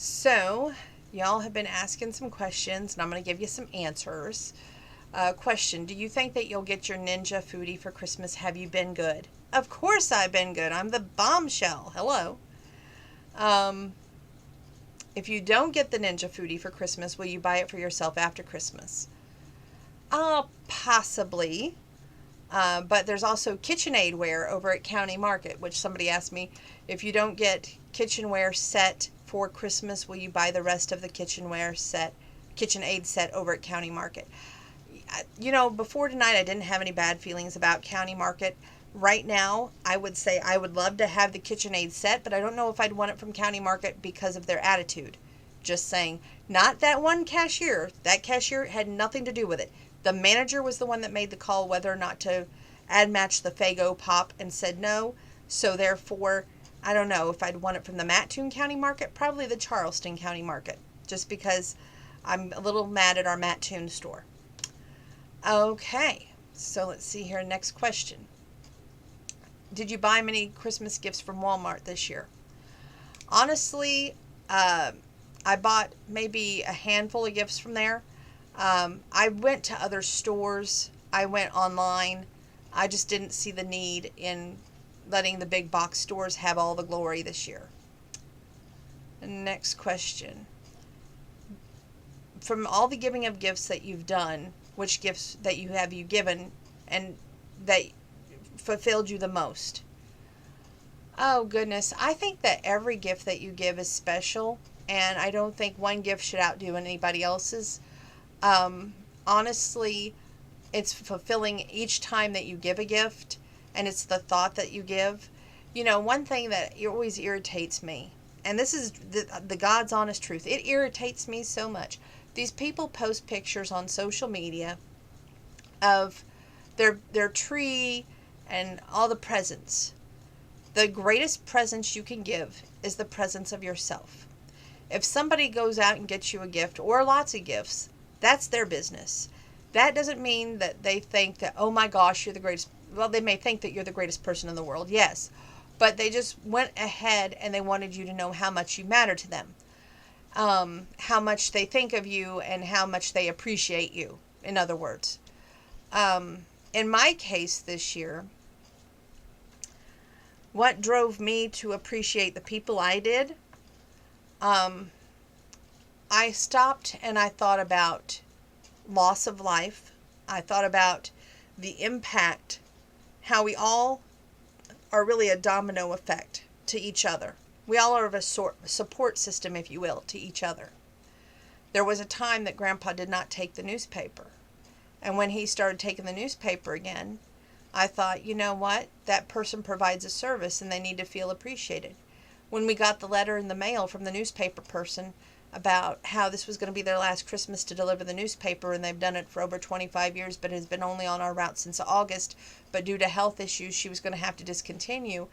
So, y'all have been asking some questions, and I'm going to give you some answers. Question: do you think that you'll get your Ninja Foodie for Christmas? Have you been good? Of course, I've been good. I'm the bombshell. Hello. Um, if you don't get the Ninja Foodie for Christmas, will you buy it for yourself after Christmas? Possibly. But there's also KitchenAid ware over at County Market, which somebody asked me, if you don't get kitchenware set for Christmas, will you buy the rest of the KitchenAid set over at County Market? Before tonight, I didn't have any bad feelings about County Market. Right now, I would say I would love to have the KitchenAid set, but I don't know if I'd want it from County Market because of their attitude. Just saying. Not that one cashier. That cashier had nothing to do with it. The manager was the one that made the call whether or not to add match the Faygo pop and said no. So therefore, I don't know if I'd want it from the Mattoon County Market, probably the Charleston County Market, just because I'm a little mad at our Mattoon store. Okay, so let's see here. Next question. Did you buy many Christmas gifts from Walmart this year? Honestly, I bought maybe a handful of gifts from there. I went to other stores. I went online. I just didn't see the need in letting the big box stores have all the glory this year. Next question. From all the giving of gifts that you've done, which gifts that you given and that fulfilled you the most? Oh goodness, I think that every gift that you give is special, and I don't think one gift should outdo anybody else's. Honestly, it's fulfilling each time that you give a gift, and it's the thought that you give. One thing that always irritates me, and this is the God's honest truth, it irritates me so much. These people post pictures on social media of their tree and all the presents. The greatest presents you can give is the presence of yourself. If somebody goes out and gets you a gift or lots of gifts, that's their business. That doesn't mean that they think that, oh my gosh, you're the greatest. Well, they may think that you're the greatest person in the world, yes. But they just went ahead and they wanted you to know how much you matter to them. How much they think of you and how much they appreciate you, in other words. In my case this year, what drove me to appreciate the people I did? I stopped and I thought about loss of life. I thought about the impact, how we all are really a domino effect to each other. We all are of a support system, if you will, to each other. There was a time that Grandpa did not take the newspaper. And when he started taking the newspaper again, I thought, you know what? That person provides a service and they need to feel appreciated. When we got the letter in the mail from the newspaper person about how this was going to be their last Christmas to deliver the newspaper, and they've done it for over 25 years, but it has been only on our route since August, but due to health issues, she was going to have to discontinue.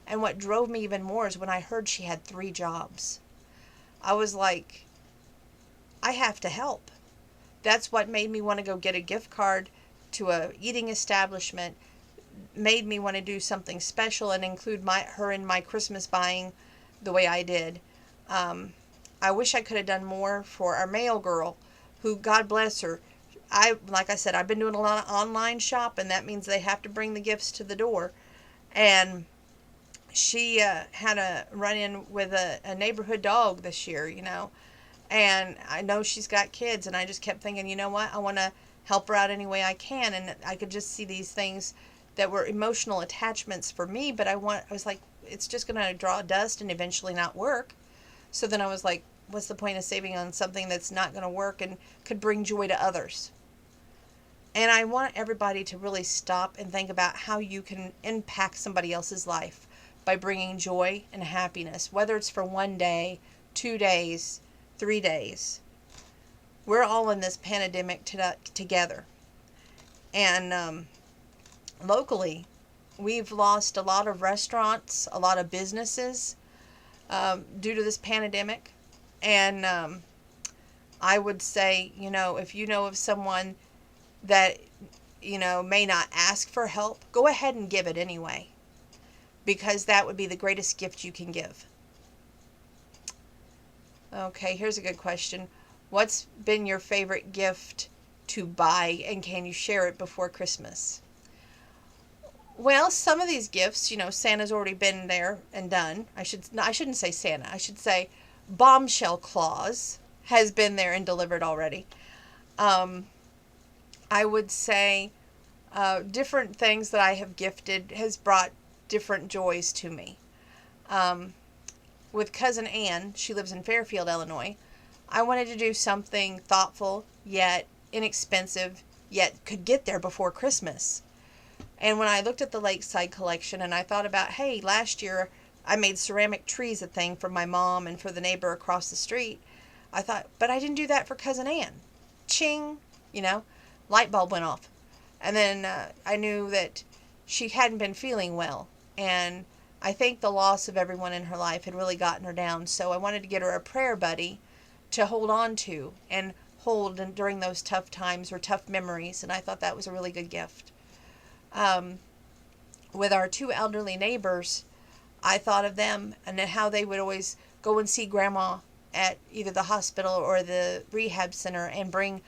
And what drove me even more is when I heard she had 3 jobs. I was like, I have to help. That's what made me want to go get a gift card to a eating establishment, made me want to do something special and include her in my Christmas buying the way I did. I wish I could have done more for our mail girl, who, God bless her, like I said, I've been doing a lot of online shop, and that means they have to bring the gifts to the door. And she had a run-in with a neighborhood dog this year, and I know she's got kids, and I just kept thinking, you know what, I want to help her out any way I can, and I could just see these things that were emotional attachments for me, but I was like, it's just going to draw dust and eventually not work. So then I was like, what's the point of saving on something that's not going to work and could bring joy to others? And I want everybody to really stop and think about how you can impact somebody else's life by bringing joy and happiness, whether it's for 1 day, 2 days, 3 days. We're all in this pandemic together. And locally, we've lost a lot of restaurants, a lot of businesses due to this pandemic. And I would say, if you know of someone that, may not ask for help, go ahead and give it anyway, because that would be the greatest gift you can give. Okay, here's a good question. What's been your favorite gift to buy, and can you share it before Christmas? Well, some of these gifts, Santa's already been there and done. I shouldn't say Santa. I should say Bombshell Claus has been there and delivered already. Um, I would say different things that I have gifted has brought different joys to me. Um, with cousin Ann, she lives in Fairfield, Illinois. I wanted to do something thoughtful yet inexpensive, yet could get there before Christmas. And when I looked at the Lakeside collection and I thought about, hey, last year I made ceramic trees a thing for my mom and for the neighbor across the street, I thought, but I didn't do that for cousin Ann. Ching, you know, light bulb went off. And then I knew that she hadn't been feeling well. And I think the loss of everyone in her life had really gotten her down. So I wanted to get her a prayer buddy to hold on to and hold during those tough times or tough memories. And I thought that was a really good gift. Um, with our two elderly neighbors, I thought of them and how they would always go and see Grandma at either the hospital or the rehab center and bring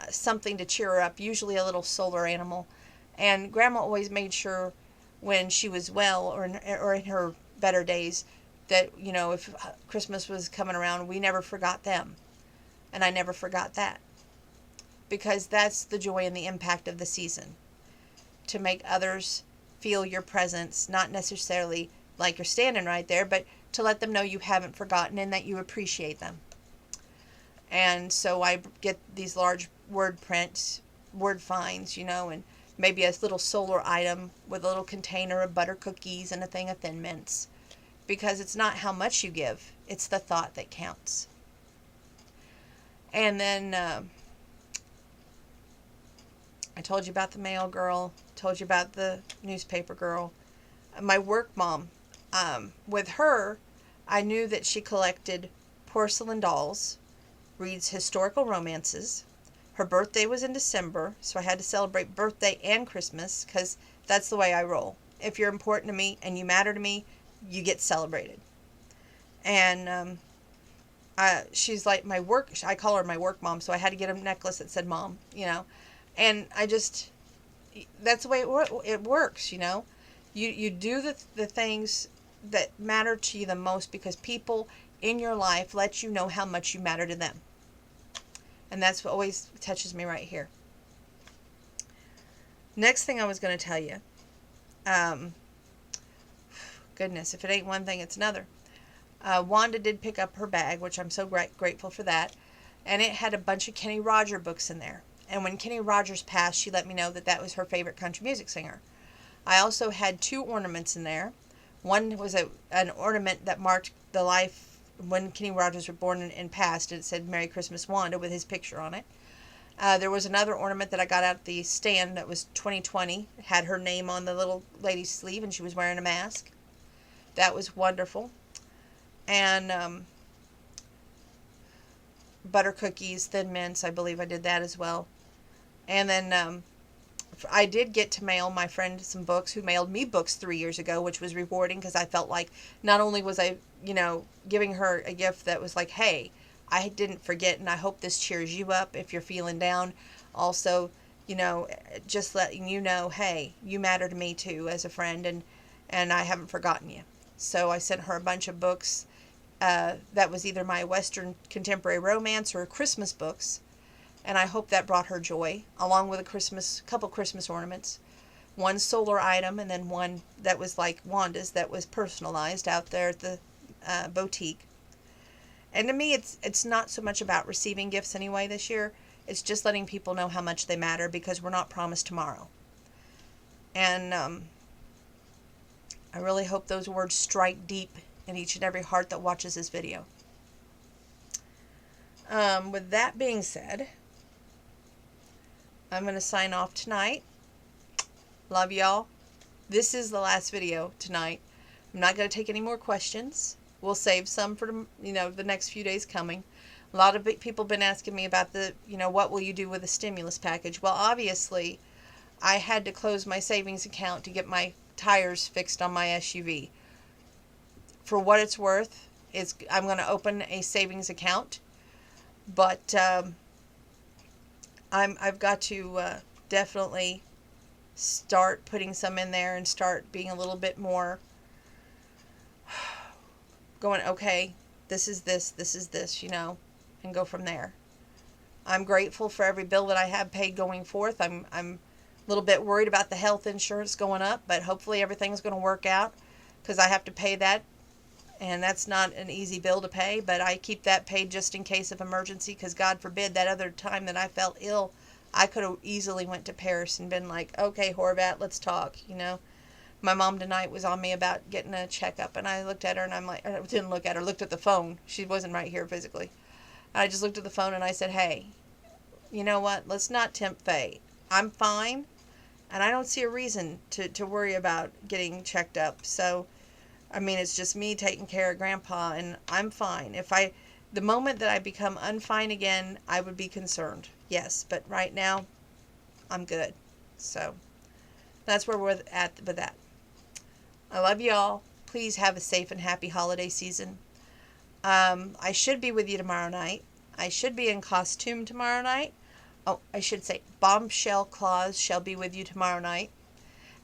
something to cheer her up, usually a little solar animal. And Grandma always made sure when she was well or in her better days that, if Christmas was coming around, we never forgot them. And I never forgot that. Because that's the joy and the impact of the season. To make others feel your presence, not necessarily like you're standing right there, but to let them know you haven't forgotten and that you appreciate them. And so I get these large word prints, word finds, and maybe a little solar item with a little container of butter cookies and a thing of Thin Mints. Because it's not how much you give, it's the thought that counts. And then I told you about the mail girl, told you about the newspaper girl. My work mom, with her, I knew that she collected porcelain dolls, reads historical romances. Her birthday was in December, so I had to celebrate birthday and Christmas because that's the way I roll. If you're important to me and you matter to me, you get celebrated. And she's like my work, I call her my work mom, so I had to get a necklace that said mom, And that's the way it works, You do the things that matter to you the most because people in your life let you know how much you matter to them. And that's what always touches me right here. Next thing I was going to tell you. Goodness, if it ain't one thing, it's another. Wanda did pick up her bag, which I'm so grateful for that. And it had a bunch of Kenny Rogers books in there. And when Kenny Rogers passed, she let me know that was her favorite country music singer. I also had 2 ornaments in there. One was an ornament that marked the life when Kenny Rogers was born and passed. It said Merry Christmas Wanda with his picture on it. There was another ornament that I got at the stand that was 2020. It had her name on the little lady's sleeve and she was wearing a mask. That was wonderful. And butter cookies, Thin Mints, I believe I did that as well. And then I did get to mail my friend some books who mailed me books 3 years ago, which was rewarding because I felt like not only was I, giving her a gift that was like, hey, I didn't forget and I hope this cheers you up if you're feeling down. Also, just letting you know, hey, you matter to me too as a friend and I haven't forgotten you. So I sent her a bunch of books that was either my Western contemporary romance or Christmas books. And I hope that brought her joy, along with couple Christmas ornaments. One solar item, and then one that was like Wanda's that was personalized out there at the boutique. And to me, it's not so much about receiving gifts anyway this year. It's just letting people know how much they matter because we're not promised tomorrow. And I really hope those words strike deep in each and every heart that watches this video. With that being said, I'm going to sign off tonight. Love y'all. This is the last video tonight. I'm not going to take any more questions. We'll save some for the next few days coming. A lot of people have been asking me about what will you do with the stimulus package? Well, obviously, I had to close my savings account to get my tires fixed on my SUV. For what it's worth, I'm going to open a savings account, but I've got to definitely start putting some in there and start being a little bit more going, okay, this is this, and go from there. I'm grateful for every bill that I have paid going forth. I'm a little bit worried about the health insurance going up, but hopefully everything's going to work out because I have to pay that, and that's not an easy bill to pay, but I keep that paid just in case of emergency, because God forbid that other time that I felt ill, I could have easily went to Paris and been like, okay, Horvat, let's talk. My mom tonight was on me about getting a checkup, and I looked at her and I'm like, I didn't look at her, looked at the phone. She wasn't right here physically. I just looked at the phone and I said, hey, you know what? Let's not tempt fate. I'm fine, and I don't see a reason to worry about getting checked up. So, I mean, it's just me taking care of Grandpa, and I'm fine. The moment that I become unfine again, I would be concerned. Yes, but right now, I'm good. So, that's where we're at with that. I love y'all. Please have a safe and happy holiday season. I should be with you tomorrow night. I should be in costume tomorrow night. Oh, I should say Bombshell Claus shall be with you tomorrow night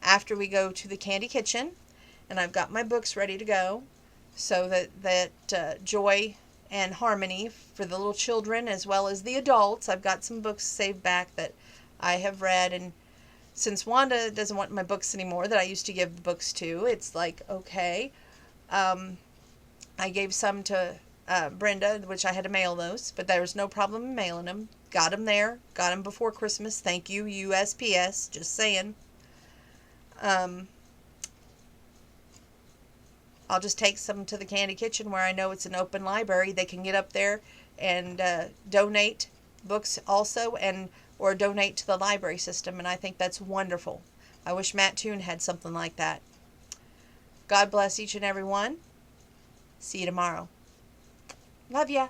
after we go to the Candy Kitchen, and I've got my books ready to go so that Joy and Harmony for the little children as well as the adults. I've got some books saved back that I have read, and since Wanda doesn't want my books anymore that I used to give the books to, it's like, okay. I gave some to Brenda, which I had to mail those, but there was no problem in mailing them. Got them there. Got them before Christmas. Thank you, USPS. Just saying. I'll just take some to the Candy Kitchen where I know it's an open library. They can get up there and donate books also, or donate to the library system, and I think that's wonderful. I wish Mattoon had something like that. God bless each and every one. See you tomorrow. Love ya.